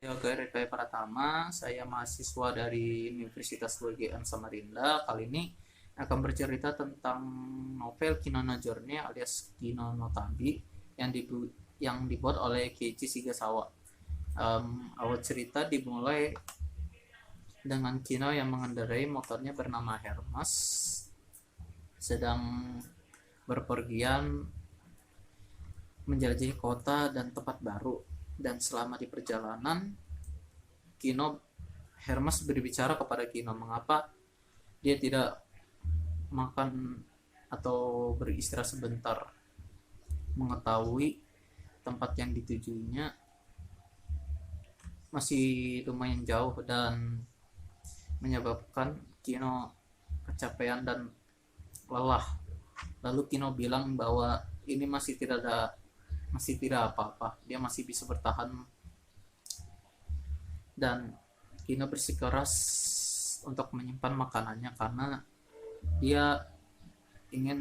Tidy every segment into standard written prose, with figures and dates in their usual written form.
Yoga Rekai Pratama, saya mahasiswa dari Universitas UGM Samarinda. Kali ini akan bercerita tentang novel Kino no Journey alias Kino no Tabi yang dibuat olei Keiichi Shigesawa. Awal cerita dimulai dengan Kino yang mengendarai motornya bernama Hermes, sedang berpergian menjelajahi kota dan tempat baru. Dan selama di perjalanan, Hermes berbicara kepada Kino mengapa dia tidak makan atau beristirahat sebentar, mengetahui tempat yang ditujunya masih lumayan jauh dan menyebabkan Kino kecapean dan lelah. Lalu Kino bilang bahwa ini masih tidak apa-apa, dia masih bisa bertahan, dan Kino bersikeras untuk menyimpan makanannya karena dia ingin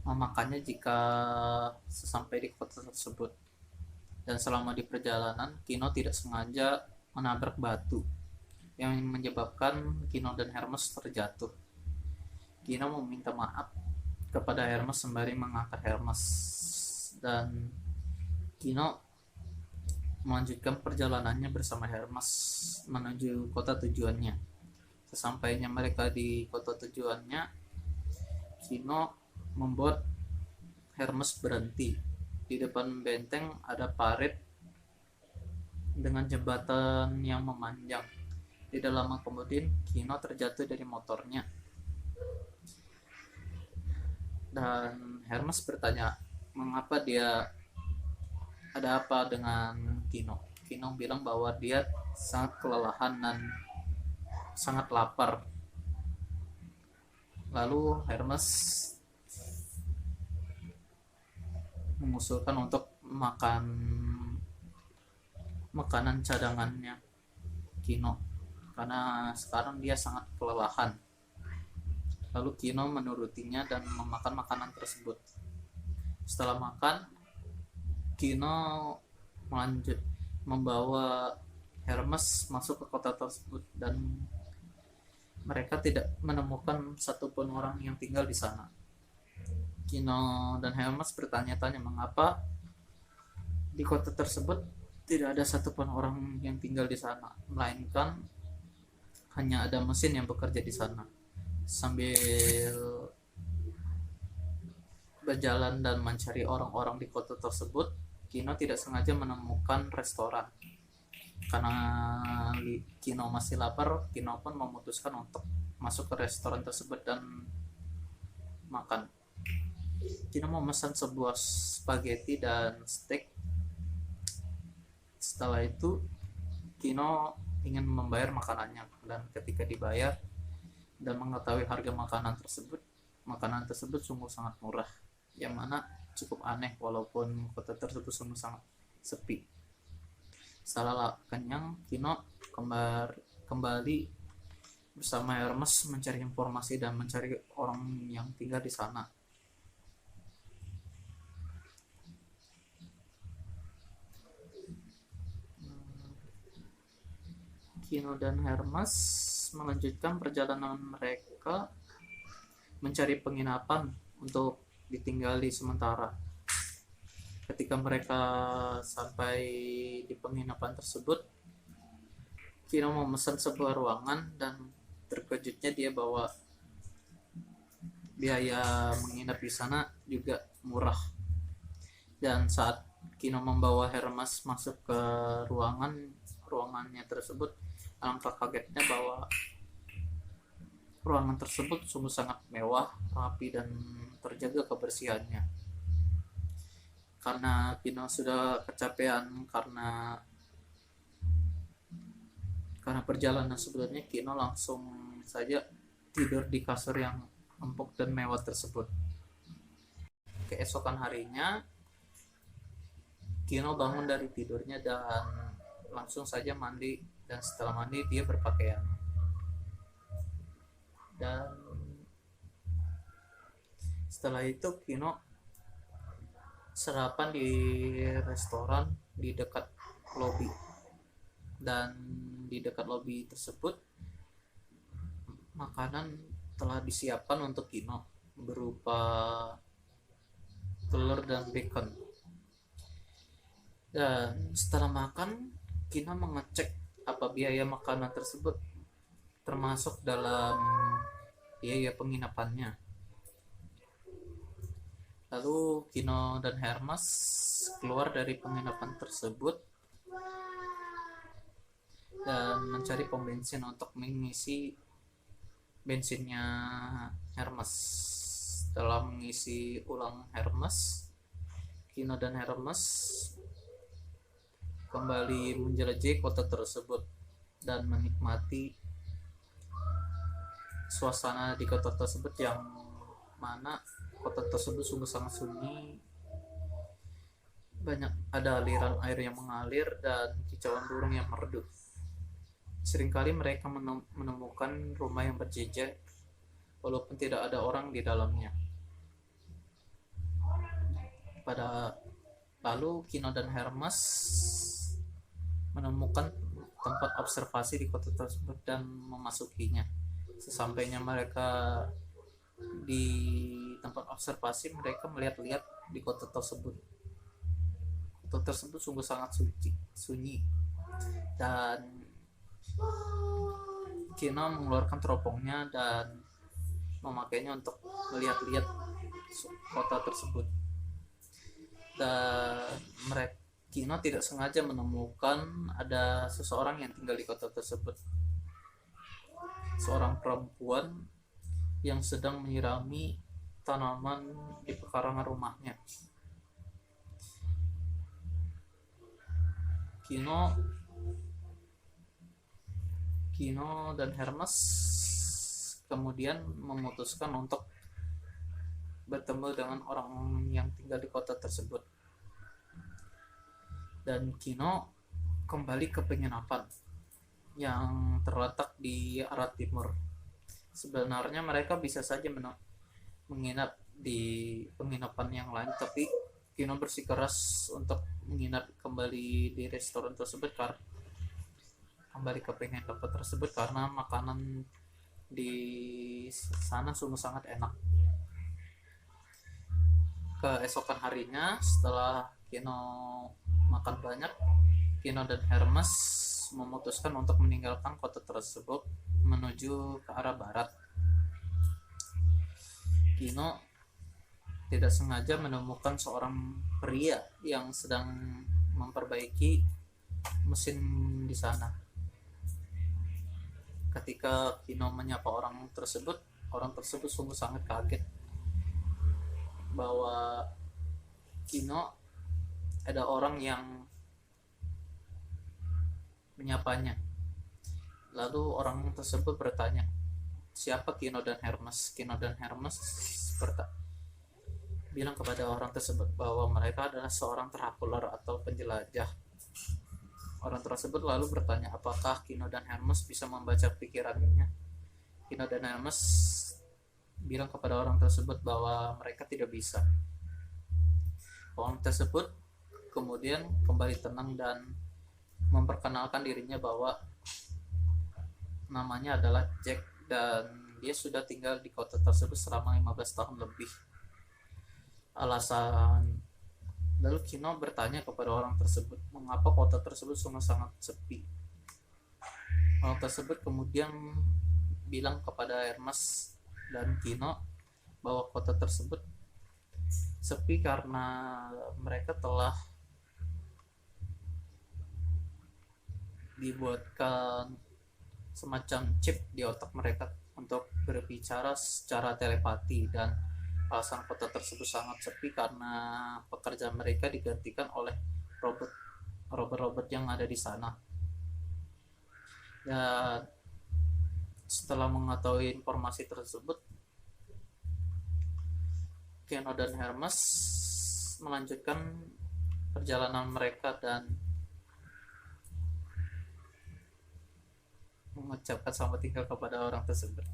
memakannya jika sesampai di kota tersebut. Dan selama di perjalanan, Kino tidak sengaja menabrak batu yang menyebabkan Kino dan Hermes terjatuh. Kino meminta maaf kepada Hermes sembari mengangkat Hermes, dan Kino melanjutkan perjalanannya bersama Hermes menuju kota tujuannya. Sesampainya mereka di kota tujuannya, Kino membuat Hermes berhenti. Di depan benteng ada parit dengan jembatan yang memanjang. Tidak lama kemudian Kino terjatuh dari motornya, dan Hermes bertanya mengapa ada apa dengan Kino. Kino bilang bahwa dia sangat kelelahan dan sangat lapar. Lalu Hermes mengusulkan untuk makan makanan cadangannya Kino karena sekarang dia sangat kelelahan. Lalu Kino menurutinya dan memakan makanan tersebut. Setelah makan, Kino melanjut membawa Hermes masuk ke kota tersebut, dan mereka tidak menemukan satupun orang yang tinggal di sana. Kino dan Hermes bertanya-tanya mengapa di kota tersebut tidak ada satupun orang yang tinggal di sana, melainkan hanya ada mesin yang bekerja di sana. Sambil berjalan dan mencari orang-orang di kota tersebut, Kino tidak sengaja menemukan restoran. Karena Kino masih lapar, Kino pun memutuskan untuk masuk ke restoran tersebut dan makan. Kino memesan sebuah spaghetti dan steak. Setelah itu, Kino ingin membayar makanannya, dan ketika dibayar dan mengetahui harga makanan tersebut sungguh sangat murah, yang mana cukup aneh walaupun kota tersebut sungguh sangat sepi. Setelah kenyang, Kino kembali bersama Hermes mencari informasi dan mencari orang yang tinggal di sana. Kino dan Hermes melanjutkan perjalanan mereka mencari penginapan untuk ditinggali sementara. Ketika mereka sampai di penginapan tersebut, Kino memesan sebuah ruangan, dan terkejutnya dia bahwa biaya menginap di sana juga murah. Dan saat Kino membawa Hermes masuk ke ruangannya tersebut, alangkah kagetnya bahwa ruangan tersebut sungguh sangat mewah, rapi, dan terjaga kebersihannya. Karena Kino sudah kecapean karena perjalanan sebelumnya, Kino langsung saja tidur di kasur yang empuk dan mewah tersebut. Keesokan harinya, Kino bangun dari tidurnya dan langsung saja mandi, dan setelah mandi dia berpakaian. Dan setelah itu Kino sarapan di restoran di dekat lobi, dan di dekat lobi tersebut makanan telah disiapkan untuk Kino berupa telur dan bacon. Dan setelah makan, Kino mengecek apa biaya makanan tersebut termasuk dalam biaya penginapannya. Lalu Kino dan Hermes keluar dari penginapan tersebut dan mencari pom bensin untuk mengisi bensinnya Hermes. Setelah mengisi ulang Hermes, Kino dan Hermes kembali menjelajahi kota tersebut dan menikmati suasana di kota tersebut, yang mana kota tersebut sungguh sangat sunyi, banyak ada aliran air yang mengalir dan kicauan burung yang merdu. Seringkali mereka menemukan rumah yang berjejer walaupun tidak ada orang di dalamnya. Lalu Kino dan Hermes menemukan tempat observasi di kota tersebut dan memasukinya. Sesampainya mereka di tempat observasi, mereka melihat-lihat di kota tersebut. Kota tersebut sungguh sangat sunyi, dan Kino mengeluarkan teropongnya dan memakainya untuk melihat-lihat kota tersebut. Dan Kino tidak sengaja menemukan ada seseorang yang tinggal di kota tersebut. Seorang perempuan yang sedang menyirami tanaman di pekarangan rumahnya. Kino dan Hermes kemudian memutuskan untuk bertemu dengan orang yang tinggal di kota tersebut. Dan Kino kembali ke penginapan yang terletak di arah timur. Sebenarnya mereka bisa saja menginap di penginapan yang lain, tapi Kino bersikeras untuk menginap kembali di restoran tersebut, kembali ke penginapan tersebut karena makanan di sana sungguh sangat enak. Keesokan harinya, setelah Kino makan banyak, Kino dan Hermes memutuskan untuk meninggalkan kota tersebut menuju ke arah barat. Kino tidak sengaja menemukan seorang pria yang sedang memperbaiki mesin di sana. Ketika Kino menyapa orang tersebut sungguh sangat kaget bahwa Kino ada orang yang menyapanya. Lalu orang tersebut bertanya, siapa Kino dan Hermes? Kino dan Hermes bilang kepada orang tersebut bahwa mereka adalah seorang traveler atau penjelajah. Orang tersebut lalu bertanya, apakah Kino dan Hermes bisa membaca pikirannya? Kino dan Hermes bilang kepada orang tersebut bahwa mereka tidak bisa. Orang tersebut kemudian kembali tenang dan memperkenalkan dirinya bahwa namanya adalah Jack dan dia sudah tinggal di kota tersebut selama 15 tahun lebih. Lalu Kino bertanya kepada orang tersebut, mengapa kota tersebut sangat sepi. Orang tersebut kemudian bilang kepada Hermes dan Kino bahwa kota tersebut sepi karena mereka telah dibuatkan semacam chip di otak mereka untuk berbicara secara telepati, dan alasan kota tersebut sangat sepi karena pekerjaan mereka digantikan oleh robot yang ada di sana. Dan setelah mengetahui informasi tersebut, Kino dan Hermes melanjutkan perjalanan mereka dan mengucapkan selamat tinggal kepada orang tersebut.